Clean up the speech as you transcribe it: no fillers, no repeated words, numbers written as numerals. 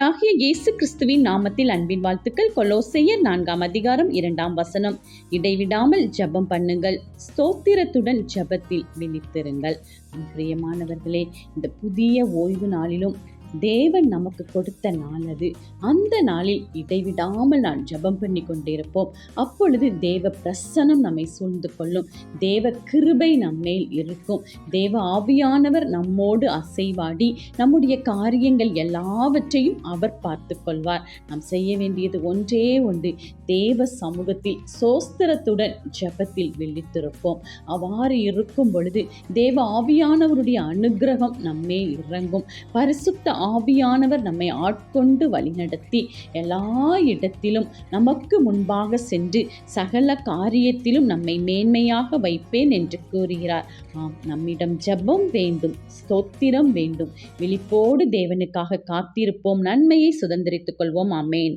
ஆண்டவராகிய இயேசு கிறிஸ்துவின் நாமத்தில் அன்பின் வாழ்த்துக்கள். கொலோசையர் 4:2 இடைவிடாமல் ஜெபம் பண்ணுங்கள், ஸ்தோத்திரத்துடன் ஜெபத்தில் விழித்திருங்கள். பிரியமானவர்களே, இந்த புதிய ஓய்வு நாளிலும் தேவன் நமக்கு கொடுத்த நாள் அது. அந்த நாளில் இடைவிடாமல் நான் ஜெபம் பண்ணி கொண்டிருப்போம். அப்பொழுது தேவ பிரசன்னம் நம்மை சூழ்ந்து கொள்ளும். தேவ கிருபை நம்மேல் இருக்கும். தேவ ஆவியானவர் நம்மோடு அசைவாடி நம்முடைய காரியங்கள் எல்லாவற்றையும் அவர் பார்த்து கொள்வார். நாம் செய்ய வேண்டியது ஒன்றே ஒன்று, தேவ சமூகத்தில் சோஸ்திரத்துடன் ஜெபத்தில் விழித்திருப்போம். அவ்வாறு இருக்கும் பொழுது தேவ ஆவியானவருடைய அனுக்கிரகம் நம்மேல் இறங்கும். பரிசுத்த ஆவியானவர் நம்மை ஆட்கொண்டு வழிநடத்தி எல்லா இடத்திலும் நமக்கு முன்பாக சென்று சகல காரியத்திலும் நம்மை மேன்மையாக வைப்பேன் என்று கூறுகிறார். நம்மிடம் ஜெபம் வேண்டும், ஸ்தோத்திரம் வேண்டும். விழிப்போடு தேவனுக்காக காத்திருப்போம். நன்மையை சுதந்திரித்துக் கொள்வோம். ஆமென்.